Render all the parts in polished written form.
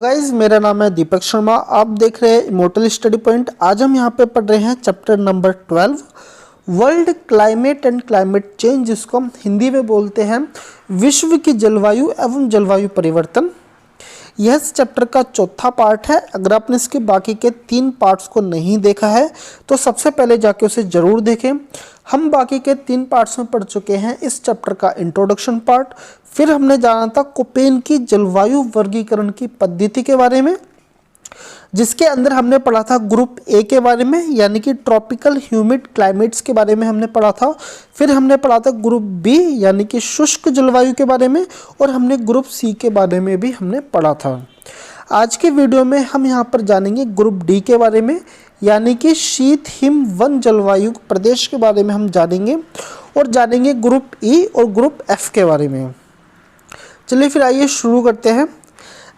Guys, मेरा नाम है दीपक शर्मा। आप देख रहे हैं इमोर्टल स्टडी पॉइंट। आज हम यहाँ पे पढ़ रहे हैं chapter number 12 world climate and climate change, जिसको हम हिंदी में बोलते हैं विश्व की जलवायु एवं जलवायु परिवर्तन। यह इस चैप्टर का चौथा पार्ट है। अगर आपने इसके बाकी के 3 पार्ट्स को नहीं देखा है तो सबसे पहले जाके उसे ज़रूर देखें। हम बाकी के 3 पार्ट्स में पढ़ चुके हैं इस चैप्टर का इंट्रोडक्शन पार्ट, फिर हमने जाना था कोपेन की जलवायु वर्गीकरण की पद्धति के बारे में, जिसके अंदर हमने पढ़ा था ग्रुप ए के बारे में, यानी कि ट्रॉपिकल ह्यूमिड क्लाइमेट्स के बारे में हमने पढ़ा था। फिर हमने पढ़ा था ग्रुप बी यानी कि शुष्क जलवायु के बारे में, और हमने ग्रुप सी के बारे में भी हमने पढ़ा था। आज के वीडियो में हम यहाँ पर जानेंगे ग्रुप डी के बारे में, यानी कि शीत हिम वन जलवायु प्रदेश के बारे में हम जानेंगे, और जानेंगे ग्रुप ई और ग्रुप एफ के बारे में। चलिए फिर आइए शुरू करते हैं।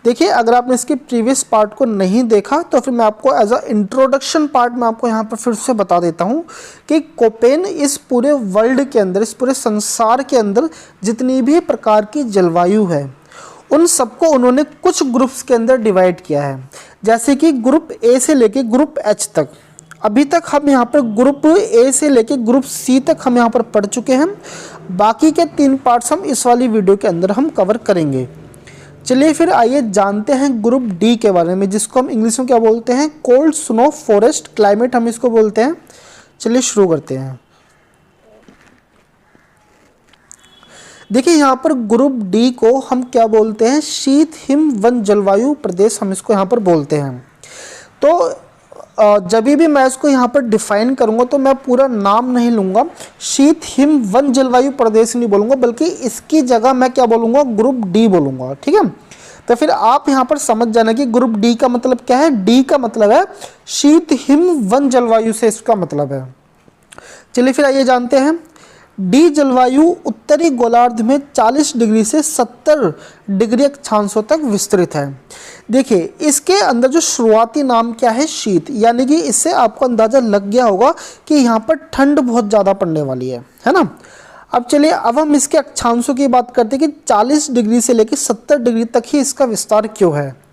देखिए, अगर आपने इसके प्रीवियस पार्ट को नहीं देखा तो फिर मैं आपको एज अ इंट्रोडक्शन पार्ट में आपको यहाँ पर फिर से बता देता हूँ कि कोपेन इस पूरे वर्ल्ड के अंदर, इस पूरे संसार के अंदर जितनी भी प्रकार की जलवायु है उन सबको उन्होंने कुछ ग्रुप्स के अंदर डिवाइड किया है। जैसे कि ग्रुप ए से लेके ग्रुप एच तक, अभी तक हम यहाँ पर ग्रुप ए से लेके ग्रुप सी तक हम यहाँ पर पढ़ चुके हैं। बाकी के 3 पार्ट्स हम इस वाली वीडियो के अंदर हम कवर करेंगे। चलिए फिर आइए जानते हैं ग्रुप डी के बारे में, जिसको हम इंग्लिश में क्या बोलते हैं, कोल्ड स्नो फॉरेस्ट क्लाइमेट हम इसको बोलते हैं। चलिए शुरू करते हैं। देखिए, यहाँ पर ग्रुप डी को हम क्या बोलते हैं, शीत हिम वन जलवायु प्रदेश हम इसको यहाँ पर बोलते हैं। तो जब भी मैं इसको यहाँ पर डिफाइन करूँगा तो मैं पूरा नाम नहीं लूँगा, शीत हिम वन जलवायु प्रदेश नहीं बोलूँगा, बल्कि इसकी जगह मैं क्या बोलूँगा, ग्रुप डी बोलूँगा। ठीक है, तो फिर आप यहाँ पर समझ जाना कि ग्रुप डी का मतलब क्या है। डी का मतलब है शीत हिम वन जलवायु से इसका मतलब है। चलिए फिर आइए जानते हैं। डी जलवायु उत्तरी गोलार्ध में 40 डिग्री से 70 डिग्री अक्षांशों तक विस्तृत है। देखिए, इसके अंदर जो शुरुआती नाम क्या है, शीत, यानी कि इससे आपको अंदाज़ा लग गया होगा कि यहाँ पर ठंड बहुत ज़्यादा पड़ने वाली है ना। अब चलिए, अब हम इसके अक्षांशों की बात करते हैं कि 40 डिग्री से लेकर 70 डिग्री तक ही इसका विस्तार क्यों है।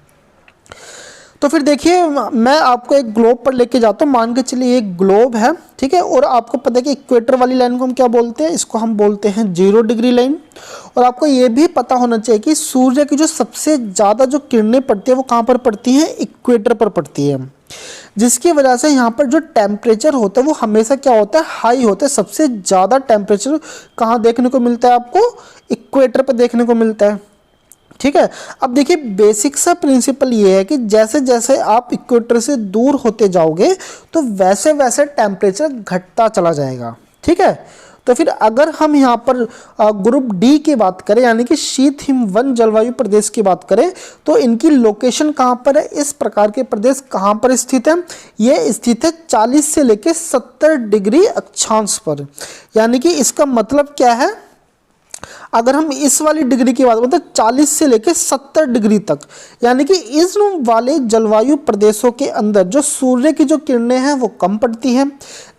तो फिर देखिए, मैं आपको एक ग्लोब पर लेके जाता हूँ। मान के चलिए एक ग्लोब है, ठीक है, और आपको पता है कि इक्वेटर वाली लाइन को हम क्या बोलते हैं, इसको हम बोलते हैं 0 डिग्री लाइन। और आपको ये भी पता होना चाहिए कि सूर्य की जो सबसे ज़्यादा जो किरणें पड़ती है वो कहाँ पर पड़ती हैं, इक्वेटर पर पड़ती है, जिसकी वजह से यहाँ पर जो टेम्परेचर होता है वो हमेशा क्या होता है, हाई होता है। सबसे ज़्यादा टेम्परेचर कहाँ देखने को मिलता है, आपको इक्वेटर पर देखने को मिलता है। ठीक है, अब देखिए, बेसिक सा प्रिंसिपल ये है कि जैसे जैसे आप इक्वेटर से दूर होते जाओगे तो वैसे वैसे टेम्परेचर घटता चला जाएगा। ठीक है, तो फिर अगर हम यहाँ पर ग्रुप डी की बात करें, यानी कि शीत हिम वन जलवायु प्रदेश की बात करें, तो इनकी लोकेशन कहाँ पर है, इस प्रकार के प्रदेश कहाँ पर स्थित है, ये स्थित है 40 से लेकर 70 डिग्री अक्षांश पर। यानी कि इसका मतलब क्या है, अगर हम इस वाली डिग्री की बात करें तो 40 से लेकर 70 डिग्री तक, यानी कि इस वाले जलवायु प्रदेशों के अंदर जो सूर्य की जो किरणें हैं वो कम पड़ती हैं,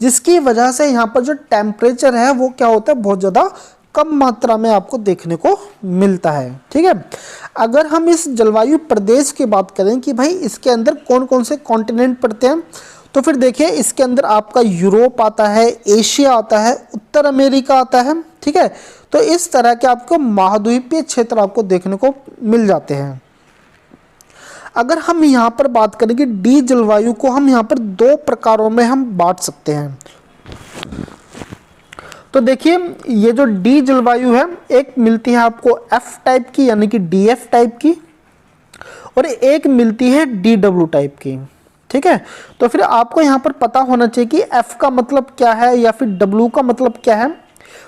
जिसकी वजह से यहाँ पर जो टेम्परेचर है वो क्या होता है, बहुत ज़्यादा कम मात्रा में आपको देखने को मिलता है। ठीक है, अगर हम इस जलवायु प्रदेश की बात करें कि भाई इसके अंदर कौन कौन से कॉन्टिनेंट पड़ते हैं, तो फिर देखिए, इसके अंदर आपका यूरोप आता है, एशिया आता है, उत्तर अमेरिका आता है। ठीक है, तो इस तरह के आपको महाद्वीपीय क्षेत्र आपको देखने को मिल जाते हैं। अगर हम यहाँ पर बात करें कि डी जलवायु को हम यहाँ पर 2 प्रकारों में हम बांट सकते हैं। तो देखिए, ये जो डी जलवायु है, एक मिलती है आपको एफ टाइप की, यानी कि डीएफ टाइप की, और एक मिलती है डीडब्ल्यू टाइप की। ठीक है, तो फिर आपको यहाँ पर पता होना चाहिए कि एफ का मतलब क्या है या फिर डब्ल्यू का मतलब क्या है।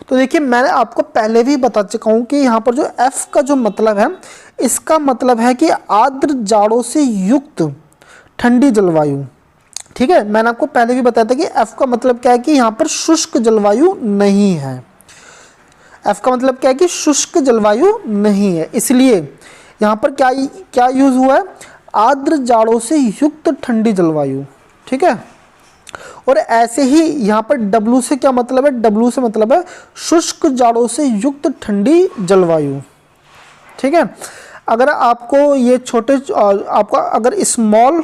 तो देखिए, मैंने आपको पहले भी बता चुका हूँ कि यहाँ पर जो एफ का जो मतलब है, इसका मतलब है कि आर्द्र जाड़ों से युक्त ठंडी जलवायु। ठीक है, मैंने आपको पहले भी बताया था कि एफ का मतलब क्या है कि यहाँ पर शुष्क जलवायु नहीं है। एफ का मतलब क्या है कि शुष्क जलवायु नहीं है, इसलिए यहाँ पर क्या यूज हुआ है, आर्द्र जाड़ों से युक्त ठंडी जलवायु। ठीक है, और ऐसे ही यहाँ पर डब्लू से क्या मतलब है, डब्लू से मतलब है शुष्क जाड़ों से युक्त ठंडी जलवायु। ठीक है, अगर आपको ये आपको अगर स्मॉल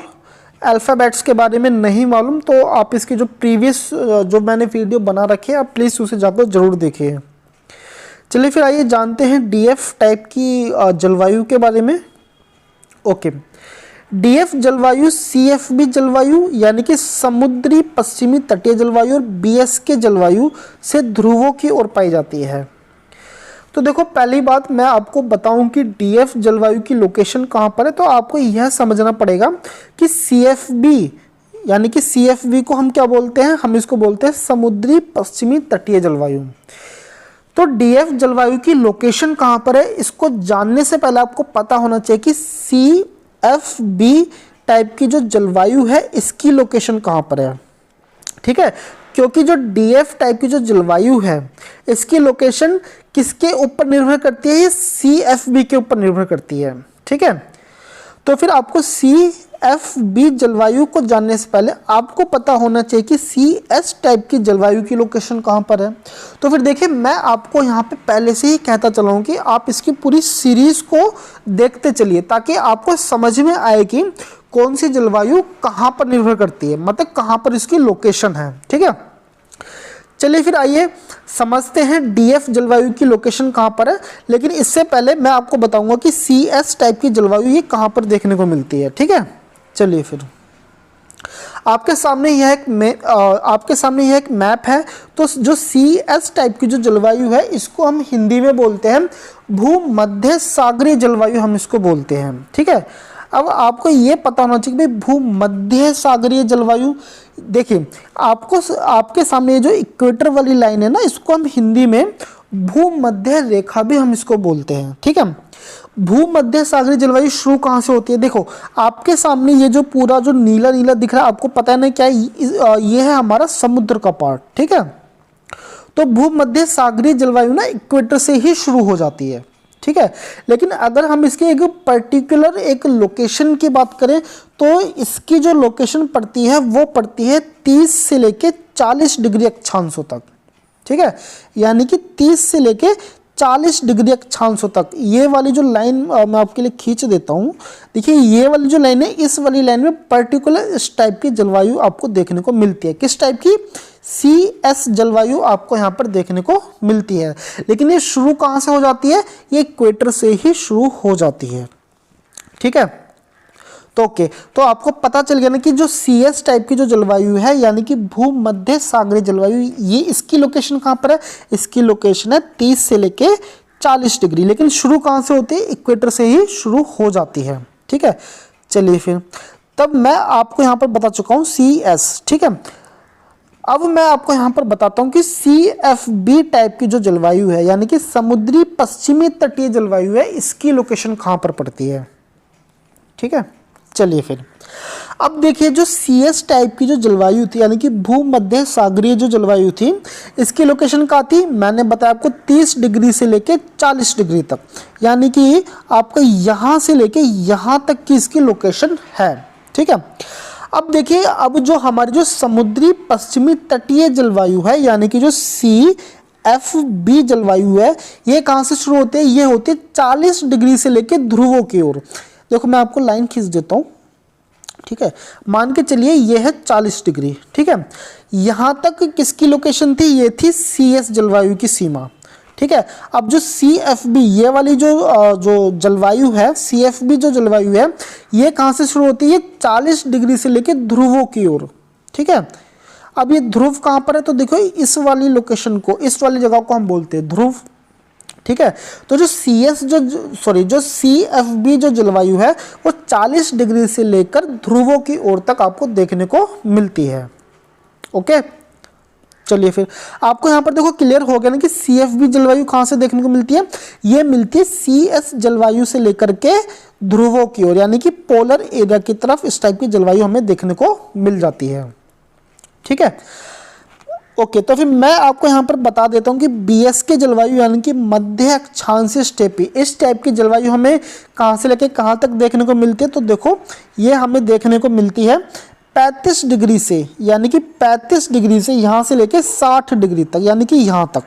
अल्फ़ाबेट्स के बारे में नहीं मालूम तो आप इसकी जो प्रीवियस जो मैंने वीडियो बना रखी है आप प्लीज़ उसे जाकर ज़रूर देखिए। चलिए फिर आइए जानते हैं डीएफ टाइप की जलवायु के बारे में। ओके, डीएफ जलवायु सीएफबी जलवायु यानी कि समुद्री पश्चिमी तटीय जलवायु और बीएसके जलवायु से ध्रुवों की ओर पाई जाती है। तो देखो, पहली बात मैं आपको बताऊं कि डीएफ जलवायु की लोकेशन कहाँ पर है, तो आपको यह समझना पड़ेगा कि सीएफबी यानी कि सीएफबी को हम क्या बोलते हैं, हम इसको बोलते हैं समुद्री पश्चिमी तटीय जलवायु। तो डीएफ जलवायु की लोकेशन कहाँ पर है, इसको जानने से पहले आपको पता होना चाहिए कि सीएफबी टाइप की जो जलवायु है इसकी लोकेशन कहाँ पर है। ठीक है, क्योंकि जो डीएफ टाइप की जो जलवायु है इसकी लोकेशन किसके ऊपर निर्भर करती है, ये सीएफबी के ऊपर निर्भर करती है। ठीक है, तो फिर आपको सीएफबी जलवायु को जानने से पहले आपको पता होना चाहिए कि सीएस टाइप की जलवायु की लोकेशन कहाँ पर है। तो फिर देखिए, मैं आपको यहाँ पे पहले से ही कहता चला हूँ कि आप इसकी पूरी सीरीज को देखते चलिए ताकि आपको समझ में आए कि कौन सी जलवायु कहाँ पर निर्भर करती है, मतलब कहाँ पर इसकी लोकेशन है। ठीक है, चलिए फिर आइए समझते हैं डीएफ जलवायु की लोकेशन कहाँ पर है। लेकिन इससे पहले मैं आपको बताऊंगा कि सीएस टाइप की जलवायु ये कहाँ पर देखने को मिलती है। ठीक है, चलिए फिर आपके सामने यह एक मैप है। तो जो सीएस टाइप की जो जलवायु है इसको हम हिंदी में बोलते हैं भूमध्य सागरीय जलवायु, हम इसको बोलते हैं। ठीक है, अब आपको ये पता होना चाहिए कि भूमध्य सागरीय जलवायु, देखिए आपके सामने जो इक्वेटर वाली लाइन है ना, इसको हम हिंदी में भूमध्य रेखा भी हम इसको बोलते हैं। ठीक है, भूमध्य सागरीय जलवायु शुरू कहाँ से होती है, देखो आपके सामने ये जो पूरा जो नीला नीला दिख रहा है, आपको पता है ना क्या ये है हमारा समुद्र का पार्ट। ठीक है, तो भूमध्य सागरीय जलवायु ना इक्वेटर से ही शुरू हो जाती है। ठीक है, लेकिन अगर हम इसके एक पर्टिकुलर एक लोकेशन की बात करें तो इसकी जो लोकेशन पड़ती है वो पड़ती है 30 से लेके 40 डिग्री अक्षांशों तक। ठीक है, यानी कि 30 से लेके 40 डिग्री अक्षांशों तक। ये वाली जो लाइन मैं आपके लिए खींच देता हूँ, देखिए ये वाली जो लाइन है, इस वाली लाइन में पर्टिकुलर इस टाइप की जलवायु आपको देखने को मिलती है। किस टाइप की, सीएस जलवायु आपको यहाँ पर देखने को मिलती है। लेकिन ये शुरू कहाँ से हो जाती है, ये इक्वेटर से ही शुरू हो जाती है। ठीक है, तो ओके, तो आपको पता चल गया ना कि जो सीएस टाइप की जो जलवायु है यानी कि भूमध्य सागरीय जलवायु, ये इसकी लोकेशन कहाँ पर है, इसकी लोकेशन है 30 से लेके 40 डिग्री। लेकिन शुरू कहाँ से होती है, इक्वेटर से ही शुरू हो जाती है। ठीक है, चलिए फिर तब मैं आपको यहाँ पर बता चुका हूँ सीएस। ठीक है, अब मैं आपको यहाँ पर बताता हूँ कि सीएफबी टाइप की जो जलवायु है यानी कि समुद्री पश्चिमी तटीय जलवायु है, इसकी लोकेशन कहाँ पर पड़ती है। ठीक है, चलिए फिर अब देखिए, जो सीएस टाइप की जो जलवायु थी यानी कि भूमध्य सागरीय जो जलवायु थी, इसकी लोकेशन कहाँ थी, मैंने बताया आपको 30 डिग्री से लेके 40 डिग्री तक, यानी कि आपका यहाँ से लेके यहाँ तक की इसकी लोकेशन है। ठीक है, अब देखिए, अब जो हमारी जो समुद्री पश्चिमी तटीय जलवायु है यानी कि जो सीएफबी जलवायु है, ये कहाँ से शुरू होती है, ये होती है 40 डिग्री से लेके ध्रुवों की ओर। देखो मैं आपको लाइन खींच देता हूँ। ठीक है, मान के चलिए ये है 40 डिग्री। ठीक है, यहाँ तक किसकी लोकेशन थी, ये थी सीएस जलवायु की सीमा। ठीक है, अब जो सीएफबी ये वाली जो जलवायु है, सीएफबी जो जलवायु है, ये कहाँ से शुरू होती है, 40 डिग्री से लेके ध्रुवों की ओर। ठीक है, अब ये ध्रुव कहाँ पर है, तो देखो इस वाली लोकेशन को, इस वाली जगह को हम बोलते हैं ध्रुव। ठीक है, तो जो सीएफबी जो जलवायु है वो 40 डिग्री से लेकर ध्रुवों की ओर तक आपको देखने को मिलती है। ओके, चलिए फिर आपको यहाँ पर देखो क्लियर हो गया ना कि सीएफबी जलवायु कहाँ से देखने को मिलती है, ये मिलती है सीएस जलवायु से लेकर के ध्रुवों की ओर, यानी कि पोलर एरिया की तरफ इस टाइप की जलवायु हमें देखने को मिल जाती है। ठीक है, ओके, तो फिर मैं आपको यहाँ पर बता देता हूँ कि बीएसके जलवायु यानी कि मध्य अक्षांशीय स्टेपी, इस टाइप की जलवायु हमें कहाँ से लेकर कहाँ तक देखने को मिलती है, तो देखो ये हमें देखने को मिलती है 35 डिग्री से, यानी कि 35 डिग्री से यहाँ से लेके 60 डिग्री तक, यानी कि यहाँ तक।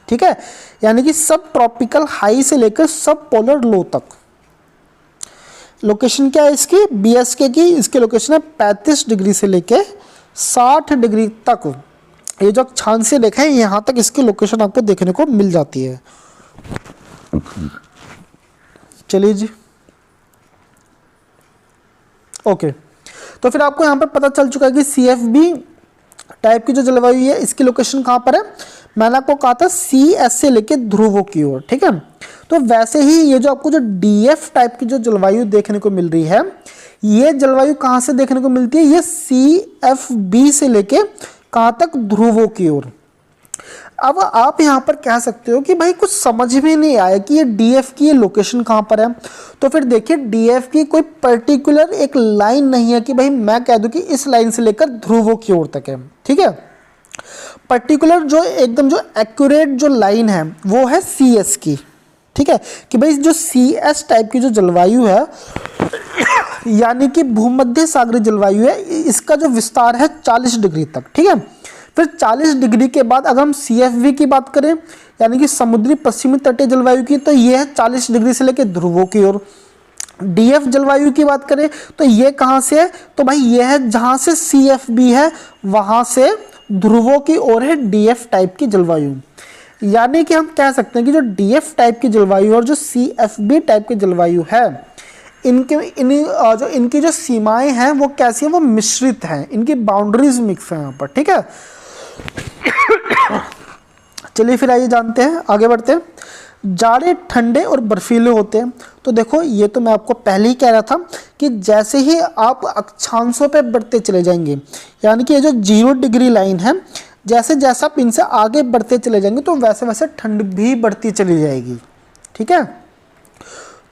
ठीक है, यानी कि सब ट्रॉपिकल हाई से लेकर सब पोलर लो तक। लोकेशन क्या है इसकी, BSK की इसकी लोकेशन है 35 डिग्री से लेके 60 डिग्री तक। ये जो अक्षांशीय रेखा है यहाँ तक इसकी लोकेशन आपको देखने को मिल जाती है। चलिए जी, ओके। तो फिर आपको यहाँ पर पता चल चुका है कि CFB टाइप की जो जलवायु है इसकी लोकेशन कहाँ पर है। मैंने आपको कहा था CS से लेके ध्रुवों की ओर, ठीक है। तो वैसे ही ये जो आपको जो DF टाइप की जो जलवायु देखने को मिल रही है, ये जलवायु कहाँ से देखने को मिलती है, ये CFB से लेके कहाँ तक, ध्रुवों की ओर। अब आप यहाँ पर कह सकते हो कि भाई कुछ समझ में नहीं आया कि ये DF की ये लोकेशन कहाँ पर है। तो फिर देखिए DF की कोई पर्टिकुलर एक लाइन नहीं है कि भाई मैं कह दूं कि इस लाइन से लेकर ध्रुवों की ओर तक है, ठीक है। पर्टिकुलर जो एकदम जो एक्यूरेट जो लाइन है वो है CS की, ठीक है, कि भाई जो CS टाइप की जो जलवायु है यानी कि भूमध्य सागरीय जलवायु है, इसका जो विस्तार है 40 डिग्री तक, ठीक है। फिर 40 डिग्री के बाद अगर हम CFB की बात करें यानी कि समुद्री पश्चिमी तटीय जलवायु की, तो ये है 40 डिग्री से लेकर ध्रुवों की ओर। DF जलवायु की बात करें तो ये कहाँ से है, तो भाई ये है जहाँ से CFB है वहाँ से ध्रुवों की ओर है DF टाइप की जलवायु। यानी कि हम कह सकते हैं कि जो DF टाइप की जलवायु और जो CFB टाइप की जलवायु है, इनकी जो सीमाएं हैं वो कैसी है, वो मिश्रित हैं, इनकी बाउंड्रीज मिक्स है यहाँ पर, ठीक है। चलिए फिर आइए जानते हैं, आगे बढ़ते हैं। जाड़े ठंडे और बर्फीले होते हैं। तो देखो ये तो मैं आपको पहले ही कह रहा था कि जैसे ही आप अक्षांशों पे बढ़ते चले जाएंगे, यानी कि ये जो 0 डिग्री लाइन है, जैसे जैसे आप इनसे आगे बढ़ते चले जाएंगे तो वैसे वैसे ठंड भी बढ़ती चली जाएगी, ठीक है।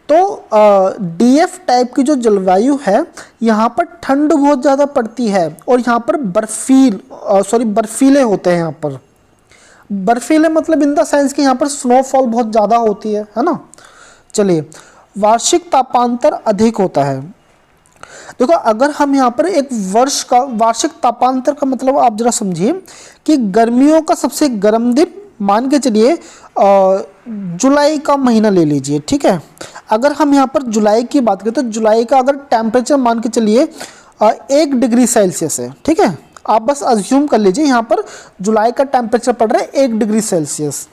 तो DF टाइप की जो जलवायु है यहाँ पर ठंड बहुत ज़्यादा पड़ती है और यहाँ पर बर्फीले होते हैं। यहाँ पर बर्फीले मतलब इन द सेंस कि यहाँ पर स्नोफॉल बहुत ज़्यादा होती है ना। चलिए, वार्षिक तापांतर अधिक होता है। देखो अगर हम यहाँ पर एक वर्ष का वार्षिक तापांतर का मतलब आप जरा समझिए कि गर्मियों का सबसे गर्म दिन मान के चलिए जुलाई का महीना ले लीजिए, ठीक है। अगर हम यहाँ पर जुलाई की बात करें तो जुलाई का अगर टेम्परेचर मान के चलिए 1 डिग्री सेल्सियस है, ठीक है। आप बस अज्यूम कर लीजिए यहाँ पर जुलाई का टेम्परेचर पड़ रहा है 1 डिग्री सेल्सियस।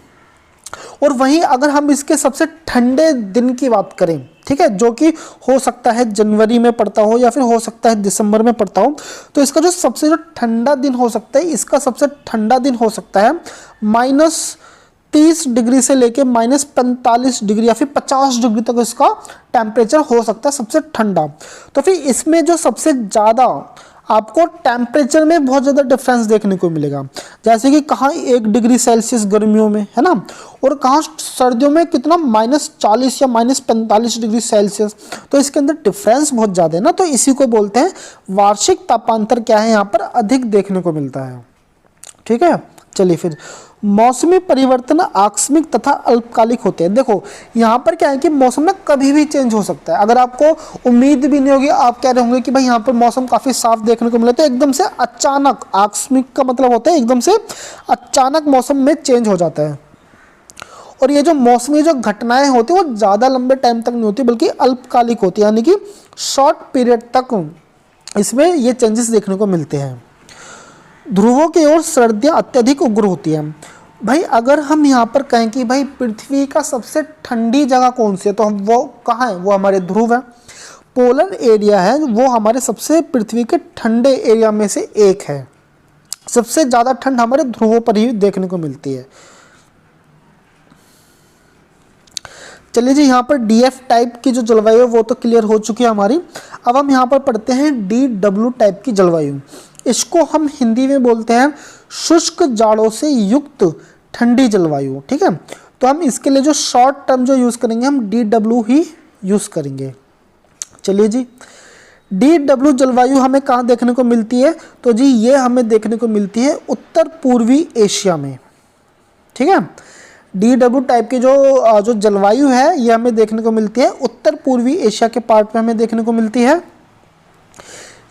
और वहीं अगर हम इसके सबसे ठंडे दिन की बात करें, ठीक है, जो कि हो सकता है जनवरी में पड़ता हो या फिर हो सकता है दिसंबर में पड़ता हो, तो इसका जो सबसे जो ठंडा दिन हो सकता है, इसका सबसे ठंडा दिन हो सकता है -30 डिग्री से लेके -45 डिग्री या फिर 50 डिग्री तक इसका टेम्परेचर हो सकता है सबसे ठंडा। तो फिर इसमें जो सबसे ज़्यादा आपको टेम्परेचर में बहुत ज़्यादा डिफरेंस देखने को मिलेगा, जैसे कि कहाँ 1 डिग्री सेल्सियस गर्मियों में, है ना, और कहाँ सर्दियों में कितना -40 या -45 डिग्री सेल्सियस। तो इसके अंदर डिफरेंस बहुत ज़्यादा है ना। तो इसी को बोलते हैं वार्षिक तापांतर क्या है, यहाँ पर अधिक देखने को मिलता है, ठीक है। चलिए फिर, मौसमी परिवर्तन आकस्मिक तथा अल्पकालिक होते हैं। देखो यहाँ पर क्या है कि मौसम में कभी भी चेंज हो सकता है। अगर आपको उम्मीद भी नहीं होगी, आप कह रहे होंगे कि भाई यहाँ पर मौसम काफ़ी साफ देखने को मिला, तो एकदम से अचानक, आकस्मिक का मतलब होता है एकदम से अचानक मौसम में चेंज हो जाता है। और ये जो मौसमी जो घटनाएं होती हैं वो ज़्यादा लंबे टाइम तक नहीं होती, बल्कि अल्पकालिक होती है, यानी कि शॉर्ट पीरियड तक इसमें ये चेंजेस देखने को मिलते हैं। ध्रुवों की ओर सर्दियाँ अत्यधिक उग्र होती हैं। भाई अगर हम यहाँ पर कहें कि भाई पृथ्वी का सबसे ठंडी जगह कौन सी है, तो हम वो कहाँ है, वो हमारे ध्रुव है। पोलर एरिया है वो हमारे सबसे पृथ्वी के ठंडे एरिया में से एक है। सबसे ज़्यादा ठंड हमारे ध्रुवों पर ही देखने को मिलती है। चलिए जी, यहाँ पर DF टाइप की जो जलवायु है वो तो क्लियर हो चुकी है हमारी। अब हम यहाँ पर पढ़ते हैं DW टाइप की जलवायु। इसको हम हिंदी में बोलते हैं शुष्क जाड़ों से युक्त ठंडी जलवायु, ठीक है। तो हम इसके लिए जो शॉर्ट टर्म जो यूज़ करेंगे हम DW ही यूज़ करेंगे। चलिए जी, DW जलवायु हमें कहाँ देखने को मिलती है, तो जी ये हमें देखने को मिलती है उत्तर पूर्वी एशिया में, ठीक है। DW टाइप की जो जलवायु है ये हमें देखने को मिलती है उत्तर पूर्वी एशिया के पार्ट में हमें देखने को मिलती है।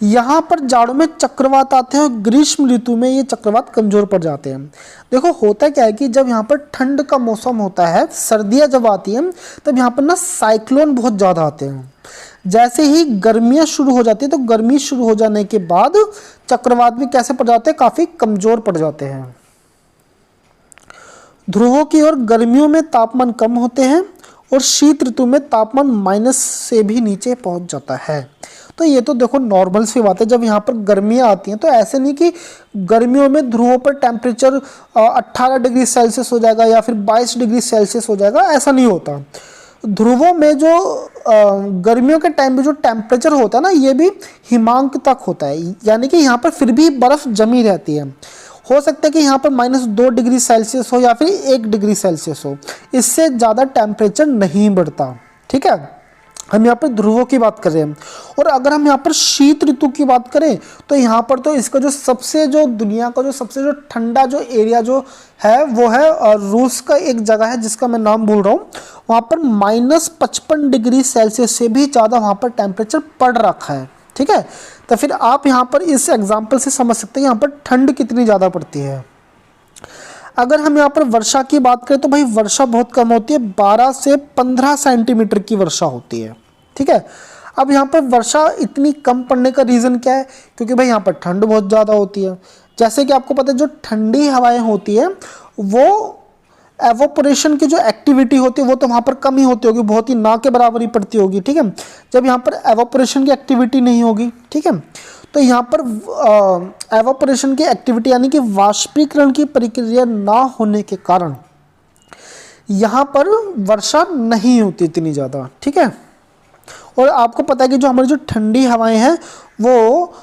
यहाँ पर जाड़ों में चक्रवात आते हैं और ग्रीष्म ऋतु में ये चक्रवात कमज़ोर पड़ जाते हैं। देखो होता क्या है कि जब यहाँ पर ठंड का मौसम होता है, सर्दियाँ जब आती हैं, तब यहाँ पर ना साइक्लोन बहुत ज़्यादा आते हैं, जैसे ही गर्मियाँ शुरू हो जाती है तो गर्मी शुरू हो जाने के बाद चक्रवात भी कैसे पड़ जाते हैं, काफ़ी कमज़ोर पड़ जाते हैं। ध्रुवों की ओर गर्मियों में तापमान कम होते हैं और शीत ऋतु में तापमान माइनस से भी नीचे पहुंच जाता है। तो ये तो देखो नॉर्मल सी बात है, जब यहाँ पर गर्मियाँ आती हैं तो ऐसे नहीं कि गर्मियों में ध्रुवों पर टेम्परेचर 18 डिग्री सेल्सियस हो जाएगा या फिर 22 डिग्री सेल्सियस हो जाएगा, ऐसा नहीं होता। ध्रुवों में जो गर्मियों के टाइम में जो टेम्परेचर होता है ना, ये भी हिमांक तक होता है, यानी कि यहाँ पर फिर भी बर्फ़ जमी रहती है। हो सकता है कि यहाँ पर -2 डिग्री सेल्सियस हो या फिर 1 डिग्री सेल्सियस हो, इससे ज़्यादा टेम्परेचर नहीं बढ़ता। ठीक है, हम यहाँ पर ध्रुवों की बात कर रहे हैं। और अगर हम यहाँ पर शीत ऋतु की बात करें तो यहाँ पर तो इसका जो दुनिया का जो सबसे जो ठंडा जो एरिया जो है वो है रूस का एक जगह है जिसका मैं नाम भूल रहा हूँ। वहाँ पर -55 डिग्री सेल्सियस से भी ज़्यादा वहाँ पर टेम्परेचर पड़ रखा है। ठीक है, तो फिर आप यहाँ पर इस एग्जाम्पल से समझ सकते हैं यहाँ पर ठंड कितनी ज़्यादा पड़ती है। अगर हम यहाँ पर वर्षा की बात करें तो भाई वर्षा बहुत कम होती है, 12 से 15 सेंटीमीटर की वर्षा होती है। ठीक है, अब यहाँ पर वर्षा इतनी कम पड़ने का रीज़न क्या है, क्योंकि भाई यहाँ पर ठंड बहुत ज़्यादा होती है। जैसे कि आपको पता है जो ठंडी हवाएं होती है वो एवोपोरेशन की जो एक्टिविटी होती है वो तो वहाँ पर कम ही होती होगी, बहुत ही ना के बराबर ही पड़ती होगी। ठीक है, जब यहाँ पर एवोपोरेशन की एक्टिविटी नहीं होगी, ठीक है, तो यहाँ पर एवोपोरेशन की एक्टिविटी यानी कि वाष्पीकरण की प्रक्रिया ना होने के कारण यहाँ पर वर्षा नहीं होती इतनी ज़्यादा। ठीक है, और आपको पता है कि जो हमारी जो ठंडी हवाएं हैं वो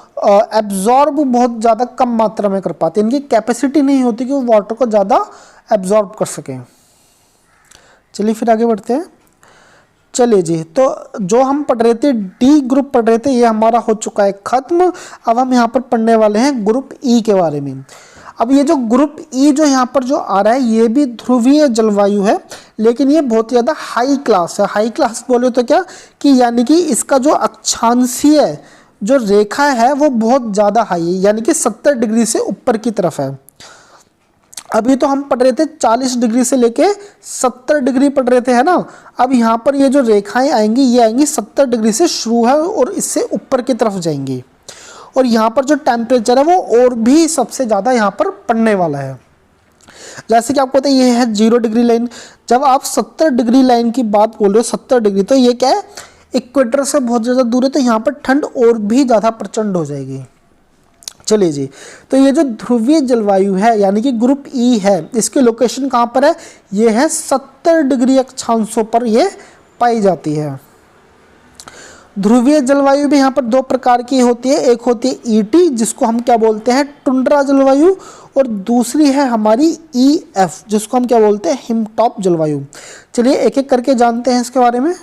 एब्जॉर्ब बहुत ज़्यादा कम मात्रा में कर पाते हैं, इनकी कैपेसिटी नहीं होती कि वो वाटर को ज़्यादा एब्जॉर्ब कर सकें। चलिए फिर आगे बढ़ते हैं। चलिए जी, तो जो हम पढ़ रहे थे डी ग्रुप पढ़ रहे थे, ये हमारा हो चुका है ख़त्म। अब हम यहाँ पर पढ़ने वाले हैं ग्रुप ई के बारे में। अब ये जो ग्रुप ई जो यहाँ पर जो आ रहा है ये भी ध्रुवीय जलवायु है, लेकिन ये बहुत ज़्यादा हाई क्लास है। हाई क्लास बोले तो क्या कि यानी कि इसका जो अक्षांशीय जो रेखा है वो बहुत ज़्यादा हाई है, यानी कि 70 डिग्री से ऊपर की तरफ है। अभी तो हम पढ़ रहे थे 40 डिग्री से लेके 70 डिग्री पढ़ रहे थे, है ना। अब यहाँ पर ये जो रेखाएं आएंगी ये आएंगी 70 डिग्री से शुरू है और इससे ऊपर की तरफ जाएंगी, और यहाँ पर जो टेम्परेचर है वो और भी सबसे ज़्यादा यहाँ पर पड़ने वाला है। जैसे कि आपको पता है ये है 0 डिग्री लाइन। जब आप 70 डिग्री लाइन की बात बोल रहे हो 70 डिग्री, तो ये क्या है, इक्वेटर से बहुत ज़्यादा दूर है, तो यहाँ पर ठंड और भी ज़्यादा प्रचंड हो जाएगी। चलिए जी, तो ये जो ध्रुवीय जलवायु है यानी कि ग्रुप ई है, इसकी लोकेशन कहाँ पर है, ये है 70 डिग्री अक्षांशों पर ये पाई जाती है। ध्रुवीय जलवायु भी यहाँ पर 2 प्रकार की होती है, एक होती है ईटी जिसको हम क्या बोलते हैं टुंड्रा जलवायु, और दूसरी है हमारी ईएफ जिसको हम क्या बोलते हैं हिमटॉप जलवायु। चलिए एक एक करके जानते हैं इसके बारे में।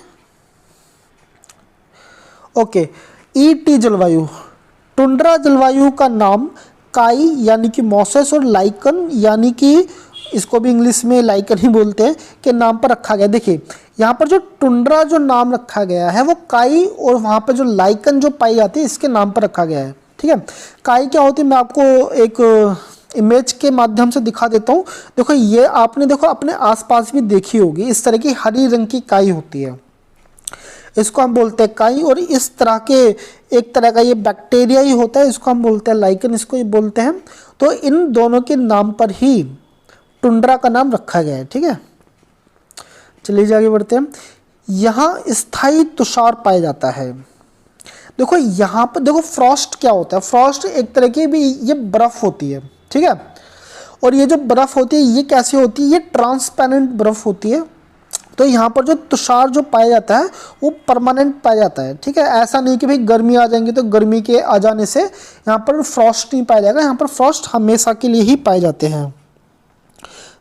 ओके, ईटी जलवायु, टुंड्रा जलवायु का नाम काई यानी कि मॉसेस और लाइकन यानी कि इसको भी इंग्लिश में लाइकन ही बोलते हैं के नाम पर रखा गया। देखिए यहाँ पर जो टुंड्रा जो नाम रखा गया है वो काई, और वहाँ पर जो लाइकन जो पाई जाती है इसके नाम पर रखा गया है। ठीक है, काई क्या होती है मैं आपको एक इमेज के माध्यम से दिखा देता हूँ। देखो ये आपने देखो अपने आसपास भी देखी होगी, इस तरह की हरी रंग की काई होती है, इसको हम बोलते हैं काई। और इस तरह के एक तरह का ये बैक्टीरिया ही होता है, इसको हम बोलते हैं लाइकन, इसको ही बोलते हैं। तो इन दोनों के नाम पर ही टुंड्रा का नाम रखा गया है। ठीक है, चलिए आगे बढ़ते हैं। यहाँ स्थायी तुषार पाया जाता है। देखो यहाँ पर देखो फ्रॉस्ट क्या होता है, फ्रॉस्ट एक तरह की भी ये बर्फ़ होती है। ठीक है, और ये जो बर्फ़ होती है ये कैसी होती है, ये ट्रांसपेरेंट बर्फ़ होती है। तो यहाँ पर जो तुषार जो पाया जाता है वो परमानेंट पाया जाता है। ठीक है, ऐसा नहीं कि भाई गर्मी आ जाएंगी तो गर्मी के आ जाने से यहाँ पर फ्रॉस्ट नहीं पाया जाएगा, यहाँ पर फ्रॉस्ट हमेशा के लिए ही पाए जाते हैं।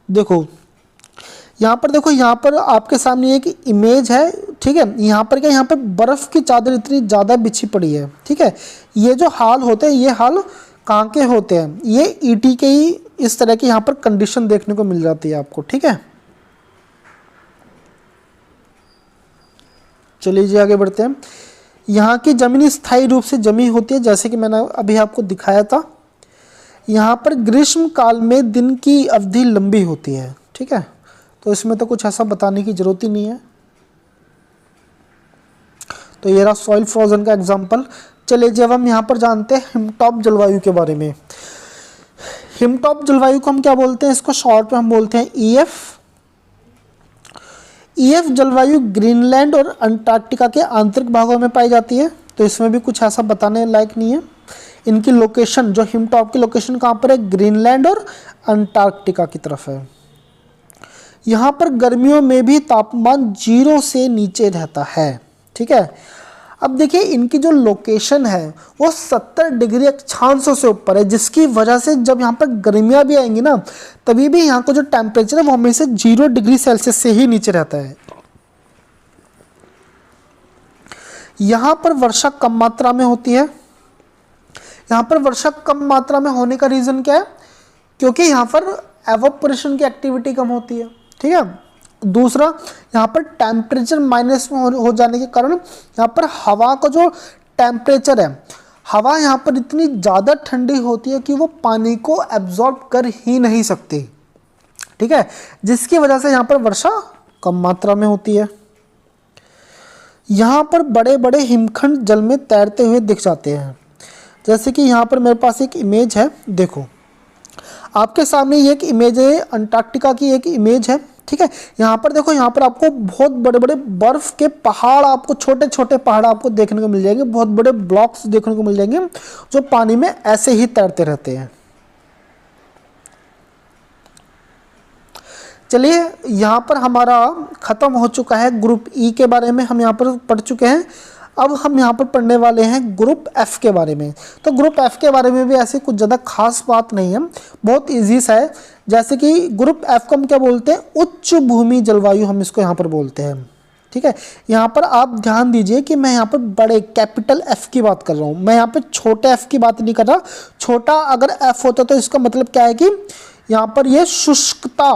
देखो यहाँ पर देखो, यहाँ पर आपके सामने एक इमेज है। ठीक है, यहाँ पर क्या, यहाँ पर बर्फ़ की चादर इतनी ज़्यादा बिछी पड़ी है। ठीक है, ये जो हाल होते हैं ये हाल कहाँ के होते हैं, ये ईटी के ही इस तरह की यहाँ पर कंडीशन देखने को मिल जाती है आपको। ठीक है, चलिए जी आगे बढ़ते हैं। यहाँ की ज़मीन स्थायी रूप से जमी होती है, जैसे कि मैंने अभी आपको दिखाया था। यहाँ पर ग्रीष्म काल में दिन की अवधि लंबी होती है। ठीक है, तो इसमें तो कुछ ऐसा बताने की ज़रूरत ही नहीं है। तो ये रहा सॉइल फ्रोजन का एग्जाम्पल। चलिए जब हम यहाँ पर जानते हैं हिमटॉप जलवायु के बारे में। हिमटॉप जलवायु को हम क्या बोलते हैं, इसको शॉर्ट में हम बोलते हैं ईएफ। ईएफ जलवायु ग्रीनलैंड और अंटार्कटिका के आंतरिक भागों में पाई जाती है, तो इसमें भी कुछ ऐसा बताने लायक नहीं है। इनकी लोकेशन, जो हिमटॉप की लोकेशन कहाँ पर है, ग्रीनलैंड और अंटार्कटिका की तरफ है। यहाँ पर गर्मियों में भी तापमान 0 से नीचे रहता है, ठीक है। अब देखिए इनकी जो लोकेशन है वो 70 डिग्री अक्षांशों से ऊपर है, जिसकी वजह से जब यहाँ पर गर्मियाँ भी आएंगी ना, तभी भी यहाँ का जो टेम्परेचर है वो हमेशा 0 डिग्री सेल्सियस से ही नीचे रहता है। यहाँ पर वर्षा कम मात्रा में होती है। यहाँ पर वर्षा कम मात्रा में होने का रीज़न क्या है, क्योंकि यहाँ पर एवोपोरेशन की एक्टिविटी कम होती है, ठीक है। दूसरा, यहाँ पर टेम्परेचर माइनस में हो जाने के कारण यहाँ पर हवा का जो टेम्परेचर है, हवा यहाँ पर इतनी ज़्यादा ठंडी होती है कि वो पानी को एब्जॉर्ब कर ही नहीं सकती, ठीक है, जिसकी वजह से यहाँ पर वर्षा कम मात्रा में होती है। यहाँ पर बड़े बड़े हिमखंड जल में तैरते हुए दिख जाते हैं। जैसे कि यहाँ पर मेरे पास एक इमेज है, देखो आपके सामने ये एक इमेज है, अंटार्कटिका की एक इमेज है, ठीक है। यहाँ पर देखो, यहाँ पर आपको बहुत बड़े बड़े बर्फ के पहाड़, आपको छोटे छोटे पहाड़ आपको देखने को मिल जाएंगे, बहुत बड़े ब्लॉक्स देखने को मिल जाएंगे जो पानी में ऐसे ही तैरते रहते हैं। चलिए यहाँ पर हमारा खत्म हो चुका है ग्रुप ई के बारे में, हम यहाँ पर पढ़ चुके हैं। अब हम यहाँ पर पढ़ने वाले हैं ग्रुप एफ के बारे में। तो ग्रुप एफ के बारे में भी ऐसे कुछ ज़्यादा खास बात नहीं है, बहुत इजी सा है। जैसे कि ग्रुप एफ को हम क्या बोलते हैं, उच्च भूमि जलवायु हम इसको यहाँ पर बोलते हैं, ठीक है। यहाँ पर आप ध्यान दीजिए कि मैं यहाँ पर बड़े कैपिटल एफ की बात कर रहा हूँ, मैं यहाँ पर छोटे एफ की बात नहीं कर रहा। छोटा अगर एफ होता तो इसका मतलब क्या है कि यहाँ पर ये शुष्कता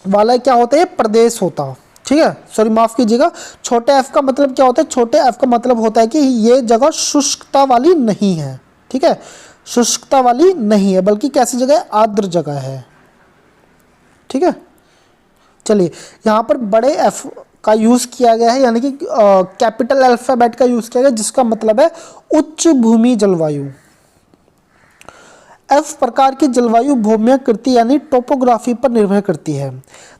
वाला क्या होता है, प्रदेश होता, ठीक है। सॉरी माफ़ कीजिएगा, छोटे एफ का मतलब क्या होता है, छोटे एफ का मतलब होता है कि ये जगह शुष्कता वाली नहीं है, ठीक है, शुष्कता वाली नहीं है, बल्कि कैसी जगह है, आर्द्र जगह है, ठीक है। चलिए यहाँ पर बड़े एफ का यूज़ किया गया है, यानी कि कैपिटल अल्फ़ाबेट का यूज़ किया गया, जिसका मतलब है उच्च भूमि जलवायु। एफ प्रकार की जलवायु भूम्याकृति यानी टोपोग्राफी पर निर्भर करती है।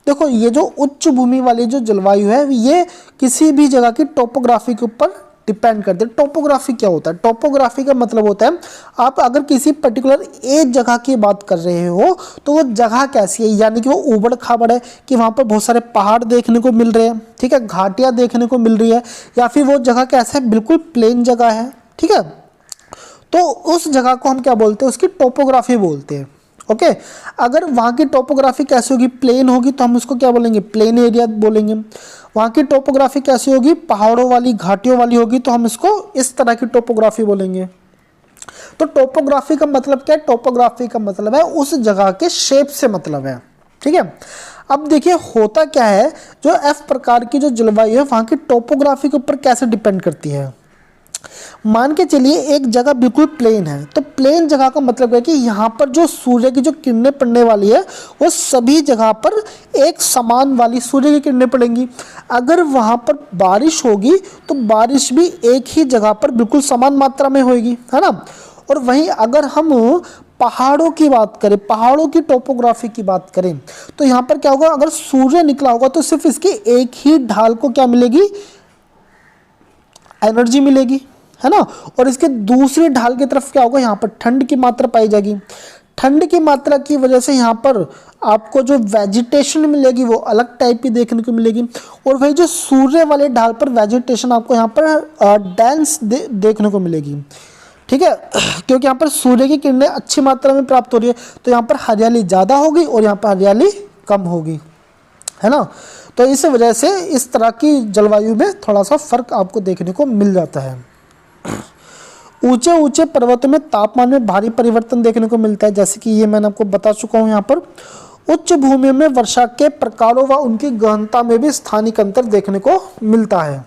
देखो ये जो उच्च भूमि वाली जो जलवायु है, ये किसी भी जगह की टोपोग्राफी के ऊपर डिपेंड करते हैं। टोपोग्राफी क्या होता है, टोपोग्राफी का मतलब होता है आप अगर किसी पर्टिकुलर एक जगह की बात कर रहे हो तो वो जगह कैसी है, यानी कि वो ऊबड़ खाबड़ है कि वहाँ पर बहुत सारे पहाड़ देखने को मिल रहे हैं, ठीक है, घाटियाँ देखने को मिल रही है, या फिर वो जगह कैसा है, बिल्कुल प्लेन जगह है, ठीक है। तो उस जगह को हम क्या बोलते हैं, उसकी टोपोग्राफी बोलते हैं, ओके। अगर वहाँ की टोपोग्राफी कैसी होगी, प्लेन होगी, तो हम उसको क्या बोलेंगे, प्लेन एरिया बोलेंगे। वहाँ की टोपोग्राफी कैसी होगी, पहाड़ों वाली, घाटियों वाली होगी, तो हम इसको इस तरह की टोपोग्राफी बोलेंगे। तो टोपोग्राफी का मतलब क्या है, टोपोग्राफी का मतलब है उस जगह के शेप से मतलब है, ठीक है। अब देखिए होता क्या है, जो एफ प्रकार की जो जलवायु है वहाँ की टोपोग्राफी के ऊपर कैसे डिपेंड करती है। मान के चलिए एक जगह बिल्कुल प्लेन है, तो प्लेन जगह का मतलब है कि यहाँ पर जो सूर्य की जो किरणें पड़ने वाली है वो सभी जगह पर एक समान वाली सूर्य की किरणें पड़ेंगी। अगर वहाँ पर बारिश होगी तो बारिश भी एक ही जगह पर बिल्कुल समान मात्रा में होगी, है ना। और वहीं अगर हम पहाड़ों की बात करें, पहाड़ों की टोपोग्राफी की बात करें, तो यहाँ पर क्या होगा, अगर सूर्य निकला होगा तो सिर्फ इसकी एक ही ढाल को क्या मिलेगी, एनर्जी मिलेगी, है ना। और इसके दूसरी ढाल की तरफ क्या होगा, यहाँ पर ठंड की मात्रा पाई जाएगी। ठंड की मात्रा की वजह से यहाँ पर आपको जो वेजिटेशन मिलेगी वो अलग टाइप की देखने को मिलेगी। और वही जो सूर्य वाले ढाल पर वेजिटेशन आपको यहाँ पर डेंस देखने को मिलेगी, ठीक है, क्योंकि यहाँ पर सूर्य की किरणें अच्छी मात्रा में प्राप्त हो रही है, तो यहाँ पर हरियाली ज़्यादा होगी और यहाँ पर हरियाली कम होगी, है ना। तो इस वजह से इस तरह की जलवायु में थोड़ा सा फर्क आपको देखने को मिल जाता है। ऊंचे ऊंचे पर्वतों में तापमान में भारी परिवर्तन देखने को मिलता है, जैसे कि ये मैंने आपको बता चुका हूँ। यहाँ पर उच्च भूमि में वर्षा के प्रकारों व उनकी गहनता में भी स्थानिक अंतर देखने को मिलता है।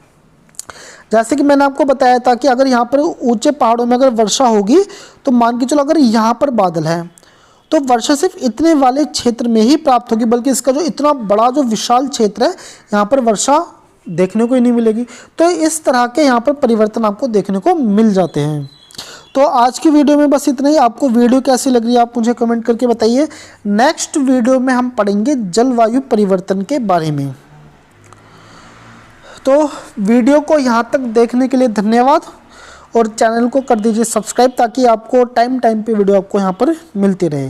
जैसे कि मैंने आपको बताया था कि अगर यहाँ पर ऊंचे पहाड़ों में अगर वर्षा होगी तो मान के चलो अगर यहाँ पर बादल है तो वर्षा सिर्फ इतने वाले क्षेत्र में ही प्राप्त होगी, बल्कि इसका जो इतना बड़ा जो विशाल क्षेत्र है यहाँ पर वर्षा देखने को ही नहीं मिलेगी। तो इस तरह के यहाँ पर परिवर्तन आपको देखने को मिल जाते हैं। तो आज की वीडियो में बस इतना ही। आपको वीडियो कैसी लग रही है आप मुझे कमेंट करके बताइए। नेक्स्ट वीडियो में हम पढ़ेंगे जलवायु परिवर्तन के बारे में। तो वीडियो को यहाँ तक देखने के लिए धन्यवाद, और चैनल को कर दीजिए सब्सक्राइब ताकि आपको टाइम पे वीडियो आपको यहाँ पर मिलती रहे।